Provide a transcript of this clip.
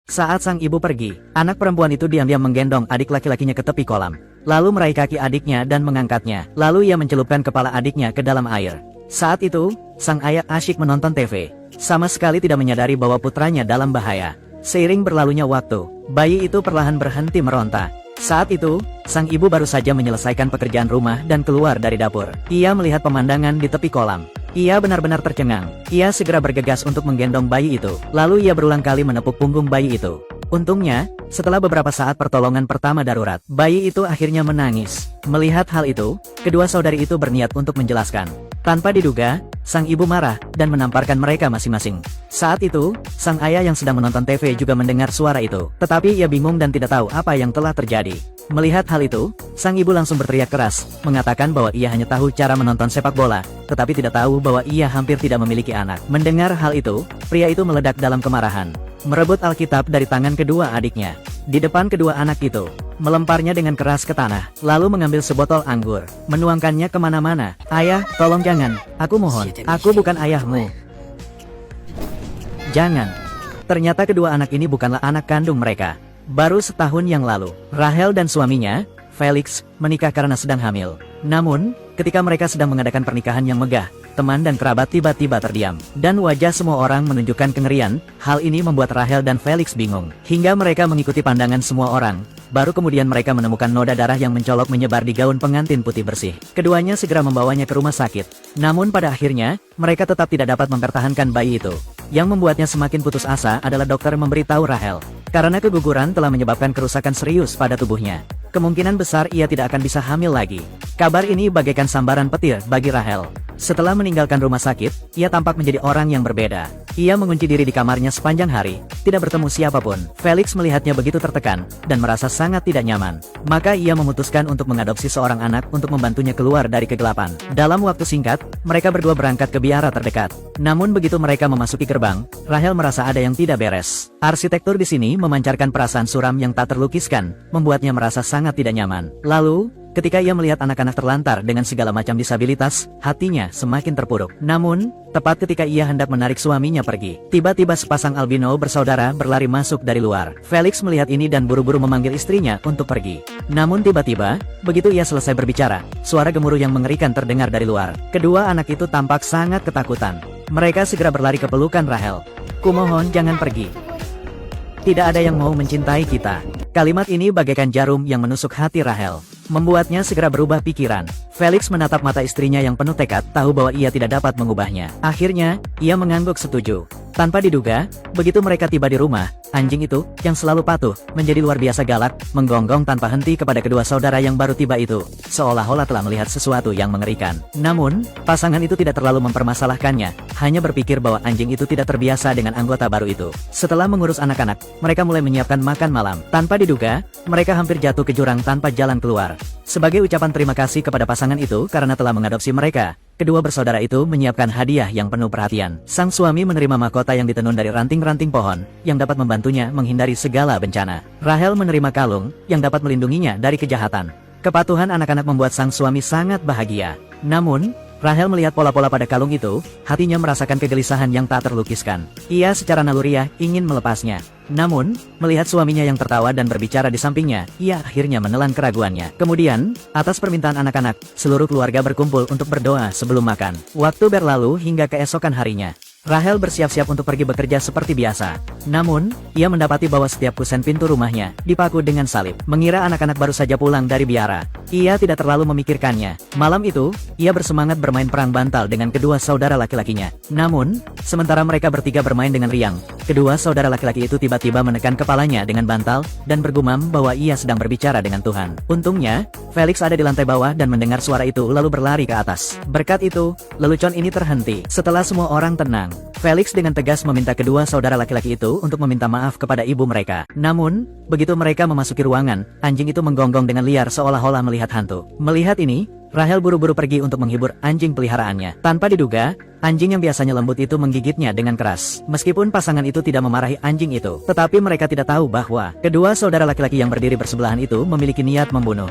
Saat sang ibu pergi, anak perempuan itu diam-diam menggendong adik laki-lakinya ke tepi kolam. Lalu meraih kaki adiknya dan mengangkatnya. Lalu ia mencelupkan kepala adiknya ke dalam air. Saat itu, sang ayah asyik menonton TV. Sama sekali tidak menyadari bahwa putranya dalam bahaya. Seiring berlalunya waktu, bayi itu perlahan berhenti meronta. Saat itu, sang ibu baru saja menyelesaikan pekerjaan rumah dan keluar dari dapur. Ia melihat pemandangan di tepi kolam. Ia benar-benar tercengang. Ia segera bergegas untuk menggendong bayi itu. Lalu ia berulang kali menepuk punggung bayi itu. Untungnya, setelah beberapa saat pertolongan pertama darurat, bayi itu akhirnya menangis. Melihat hal itu, kedua saudari itu berniat untuk menjelaskan. Tanpa diduga, sang ibu marah dan menamparkan mereka masing-masing. Saat itu, sang ayah yang sedang menonton TV juga mendengar suara itu. Tetapi ia bingung dan tidak tahu apa yang telah terjadi. Melihat hal itu, sang ibu langsung berteriak keras, mengatakan bahwa ia hanya tahu cara menonton sepak bola, tetapi tidak tahu bahwa ia hampir tidak memiliki anak. Mendengar hal itu, pria itu meledak dalam kemarahan, merebut Alkitab dari tangan kedua adiknya. Di depan kedua anak itu, melemparnya dengan keras ke tanah, lalu mengambil sebotol anggur, menuangkannya kemana-mana. "Ayah, tolong jangan, aku mohon, aku bukan ayahmu. Jangan." Ternyata kedua anak ini bukanlah anak kandung mereka. Baru setahun yang lalu, Rahel dan suaminya, Felix, menikah karena sedang hamil. Namun, ketika mereka sedang mengadakan pernikahan yang megah, teman dan kerabat tiba-tiba terdiam. Dan wajah semua orang menunjukkan kengerian. Hal ini membuat Rahel dan Felix bingung. Hingga mereka mengikuti pandangan semua orang. Baru kemudian mereka menemukan noda darah yang mencolok menyebar di gaun pengantin putih bersih. Keduanya segera membawanya ke rumah sakit. Namun pada akhirnya, mereka tetap tidak dapat mempertahankan bayi itu. Yang membuatnya semakin putus asa adalah dokter memberitahu Rahel, karena keguguran telah menyebabkan kerusakan serius pada tubuhnya. Kemungkinan besar ia tidak akan bisa hamil lagi. Kabar ini bagaikan sambaran petir bagi Rahel. Setelah meninggalkan rumah sakit, ia tampak menjadi orang yang berbeda. Ia mengunci diri di kamarnya sepanjang hari, tidak bertemu siapapun. Felix melihatnya begitu tertekan, dan merasa sangat tidak nyaman. Maka ia memutuskan untuk mengadopsi seorang anak untuk membantunya keluar dari kegelapan. Dalam waktu singkat, mereka berdua berangkat ke biara terdekat. Namun begitu mereka memasuki gerbang, Rahel merasa ada yang tidak beres. Arsitektur di sini memancarkan perasaan suram yang tak terlukiskan, membuatnya merasa sangat tidak nyaman. Lalu, ketika ia melihat anak-anak terlantar dengan segala macam disabilitas, hatinya semakin terpuruk. Namun, tepat ketika ia hendak menarik suaminya pergi, tiba-tiba sepasang albino bersaudara berlari masuk dari luar. Felix melihat ini dan buru-buru memanggil istrinya untuk pergi. Namun tiba-tiba, begitu ia selesai berbicara, suara gemuruh yang mengerikan terdengar dari luar. Kedua anak itu tampak sangat ketakutan. Mereka segera berlari ke pelukan Rahel. "Kumohon jangan pergi. Tidak ada yang mau mencintai kita." Kalimat ini bagaikan jarum yang menusuk hati Rahel, membuatnya segera berubah pikiran. Felix menatap mata istrinya yang penuh tekad, tahu bahwa ia tidak dapat mengubahnya. Akhirnya, ia mengangguk setuju. Tanpa diduga, begitu mereka tiba di rumah, anjing itu, yang selalu patuh, menjadi luar biasa galak, menggonggong tanpa henti kepada kedua saudara yang baru tiba itu, seolah-olah telah melihat sesuatu yang mengerikan. Namun, pasangan itu tidak terlalu mempermasalahkannya, hanya berpikir bahwa anjing itu tidak terbiasa dengan anggota baru itu. Setelah mengurus anak-anak, mereka mulai menyiapkan makan malam. Tanpa diduga, mereka hampir jatuh ke jurang tanpa jalan keluar. Sebagai ucapan terima kasih kepada pasangan itu karena telah mengadopsi mereka, kedua bersaudara itu menyiapkan hadiah yang penuh perhatian. Sang suami menerima mahkota yang ditenun dari ranting-ranting pohon, yang dapat membantunya menghindari segala bencana. Rahel menerima kalung, yang dapat melindunginya dari kejahatan. Kepatuhan anak-anak membuat sang suami sangat bahagia. Namun, Rahel melihat pola-pola pada kalung itu, hatinya merasakan kegelisahan yang tak terlukiskan. Ia secara naluriah ingin melepasnya. Namun, melihat suaminya yang tertawa dan berbicara di sampingnya, ia akhirnya menelan keraguannya. Kemudian, atas permintaan anak-anak, seluruh keluarga berkumpul untuk berdoa sebelum makan. Waktu berlalu hingga keesokan harinya. Rahel bersiap-siap untuk pergi bekerja seperti biasa. Namun, ia mendapati bahwa setiap kusen pintu rumahnya dipaku dengan salib. Mengira anak-anak baru saja pulang dari biara, ia tidak terlalu memikirkannya. Malam itu, ia bersemangat bermain perang bantal dengan kedua saudara laki-lakinya. Namun, sementara mereka bertiga bermain dengan riang, kedua saudara laki-laki itu tiba-tiba menekan kepalanya dengan bantal, dan bergumam bahwa ia sedang berbicara dengan Tuhan. Untungnya, Felix ada di lantai bawah dan mendengar suara itu lalu berlari ke atas. Berkat itu, lelucon ini terhenti. Setelah semua orang tenang, Felix dengan tegas meminta kedua saudara laki-laki itu untuk meminta maaf kepada ibu mereka. Namun, begitu mereka memasuki ruangan, anjing itu menggonggong dengan liar seolah-olah melihat hantu. Melihat ini, Rahel buru-buru pergi untuk menghibur anjing peliharaannya. Tanpa diduga, anjing yang biasanya lembut itu menggigitnya dengan keras. Meskipun pasangan itu tidak memarahi anjing itu, tetapi mereka tidak tahu bahwa kedua saudara laki-laki yang berdiri bersebelahan itu memiliki niat membunuh.